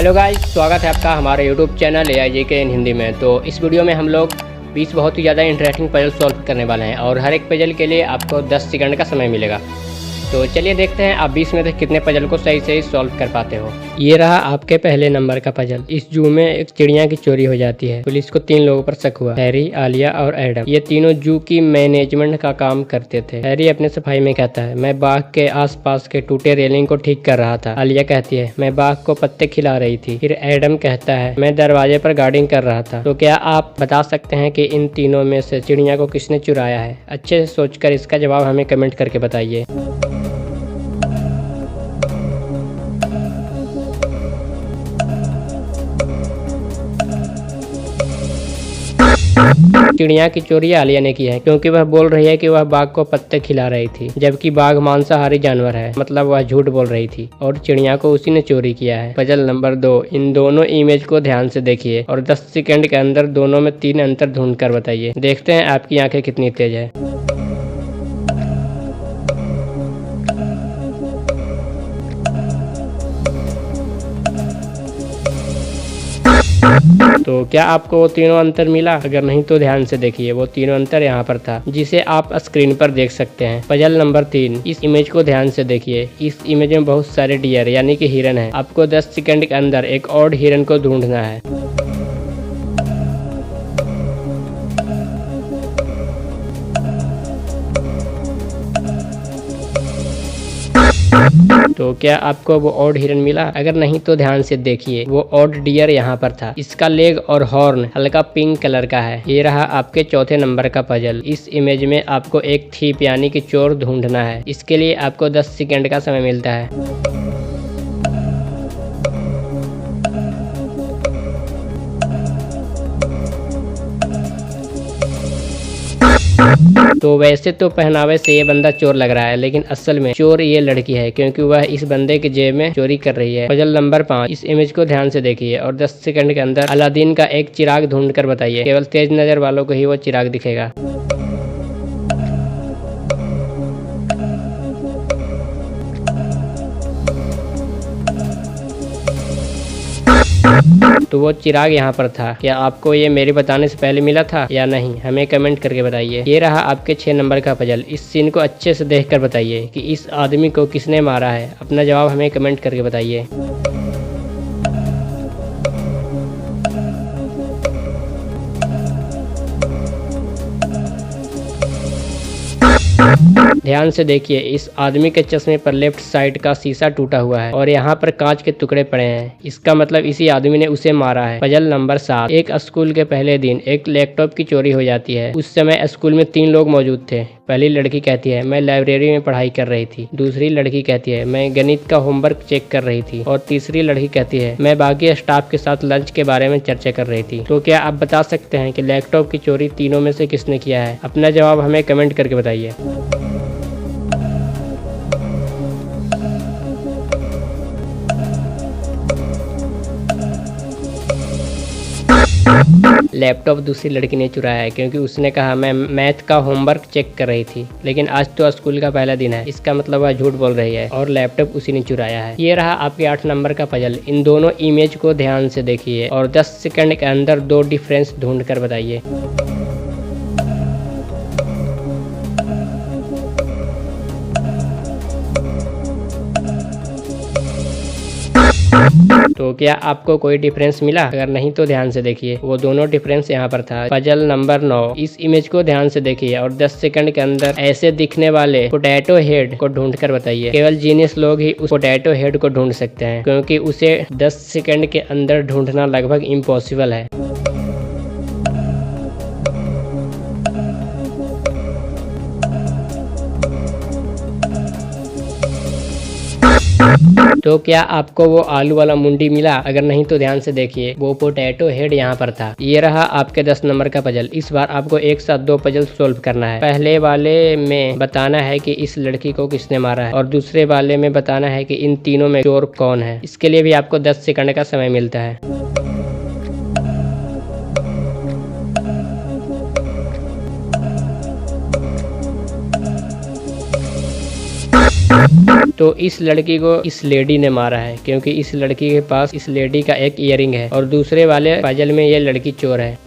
Hello guys, स्वागत है आपका हमारे यूट्यूब चैनल AIJK इन हिंदी में। तो इस वीडियो में हम लोग 20 बहुत ही ज़्यादा इंटरेस्टिंग पजल सॉल्व करने वाले हैं और हर एक पजल के लिए आपको 10 सेकंड का समय मिलेगा। तो चलिए देखते हैं आप 20 में से कितने पजल को सही सही सॉल्व कर पाते हो। ये रहा आपके पहले नंबर का पजल। इस जू में एक चिड़िया की चोरी हो जाती है। पुलिस को 3 लोगों पर शक हुआ, हैरी, आलिया और एडम। ये तीनों जू की मैनेजमेंट का काम करते थे। हैरी अपने सफाई में कहता है, मैं बाघ के आसपास के टूटे रेलिंग को ठीक कर रहा था। आलिया कहती है, मैं बाघ को पत्ते खिला रही थी। फिर एडम कहता है, मैं दरवाजे पर गार्डिंग कर रहा था। तो क्या आप बता सकते हैं कि इन तीनों में से चिड़िया को किसने चुराया है? अच्छे से सोचकर इसका जवाब हमें कमेंट करके बताइए। चिड़िया की चोरी आलिया ने की है, क्योंकि वह बोल रही है कि वह बाघ को पत्ते खिला रही थी, जबकि बाघ मांसाहारी जानवर है, मतलब वह झूठ बोल रही थी और चिड़िया को उसी ने चोरी किया है। पजल नंबर 2, इन दोनों इमेज को ध्यान से देखिए और 10 सेकंड के अंदर दोनों में 3 अंतर ढूंढ कर बताइए। देखते हैं आपकी आंखें कितनी तेज है। तो क्या आपको वो तीनों अंतर मिला? अगर नहीं तो ध्यान से देखिए, वो तीनों अंतर यहाँ पर था, जिसे आप स्क्रीन पर देख सकते हैं। पजल नंबर 3, इस इमेज को ध्यान से देखिए। इस इमेज में बहुत सारे डियर यानी कि हिरन है। आपको 10 सेकंड के अंदर एक और हिरन को ढूंढना है। तो क्या आपको वो ऑड हिरन मिला? अगर नहीं तो ध्यान से देखिए, वो ऑड डियर यहाँ पर था। इसका लेग और हॉर्न हल्का पिंक कलर का है। ये रहा आपके चौथे नंबर का पजल। इस इमेज में आपको एक थीप यानी कि चोर ढूंढना है। इसके लिए आपको 10 सेकंड का समय मिलता है। तो वैसे तो पहनावे से ये बंदा चोर लग रहा है, लेकिन असल में चोर ये लड़की है, क्योंकि वह इस बंदे के जेब में चोरी कर रही है। पजल नंबर 5, इस इमेज को ध्यान से देखिए और 10 सेकंड के अंदर अलादीन का एक चिराग ढूंढ कर बताइए। केवल तेज नजर वालों को ही वो चिराग दिखेगा। तो वो चिराग यहाँ पर था। क्या आपको ये मेरे बताने से पहले मिला था या नहीं? हमें कमेंट करके बताइए। ये रहा आपके 6 नंबर का पजल। इस सीन को अच्छे से देखकर बताइए कि इस आदमी को किसने मारा है। अपना जवाब हमें कमेंट करके बताइए। ध्यान से देखिए, इस आदमी के चश्मे पर लेफ्ट साइड का शीशा टूटा हुआ है और यहाँ पर कांच के टुकड़े पड़े हैं। इसका मतलब इसी आदमी ने उसे मारा है। पजल नंबर 7, एक स्कूल के पहले दिन एक लैपटॉप की चोरी हो जाती है। उस समय स्कूल में 3 लोग मौजूद थे। पहली लड़की कहती है, मैं लाइब्रेरी में पढ़ाई कर रही थी। दूसरी लड़की कहती है, मैं गणित का होमवर्क चेक कर रही थी। और तीसरी लड़की कहती है, मैं बाकी स्टाफ के साथ लंच के बारे में चर्चा कर रही थी। तो क्या आप बता सकते हैं कि लैपटॉप की चोरी तीनों में से किसने किया है? अपना जवाब हमें कमेंट करके बताइए। लैपटॉप दूसरी लड़की ने चुराया है, क्योंकि उसने कहा मैं मैथ का होमवर्क चेक कर रही थी, लेकिन आज तो स्कूल का पहला दिन है। इसका मतलब वह झूठ बोल रही है और लैपटॉप उसी ने चुराया है। ये रहा आपके 8 नंबर का पजल। इन दोनों इमेज को ध्यान से देखिए और 10 सेकंड के अंदर 2 डिफरेंस ढूंढ कर बताइए। तो क्या आपको कोई डिफरेंस मिला? अगर नहीं तो ध्यान से देखिए, वो दोनों डिफरेंस यहाँ पर था। पजल नंबर 9, इस इमेज को ध्यान से देखिए और 10 सेकंड के अंदर ऐसे दिखने वाले पोटैटो हेड को ढूंढ कर बताइए। केवल जीनियस लोग ही उस पोटैटो हेड को ढूंढ सकते हैं, क्योंकि उसे 10 सेकंड के अंदर ढूंढना लगभग इम्पॉसिबल है। तो क्या आपको वो आलू वाला मुंडी मिला? अगर नहीं तो ध्यान से देखिए, वो पोटैटो हेड यहाँ पर था। ये रहा आपके 10 नंबर का पजल। इस बार आपको एक साथ 2 पजल सोल्व करना है। पहले वाले में बताना है कि इस लड़की को किसने मारा है और दूसरे वाले में बताना है कि इन तीनों में चोर कौन है। इसके लिए भी आपको 10 सेकंड का समय मिलता है। तो इस लड़की को इस लेडी ने मारा है, क्योंकि इस लड़की के पास इस लेडी का एक ईयरिंग है और दूसरे वाले पजल में ये लड़की चोर है।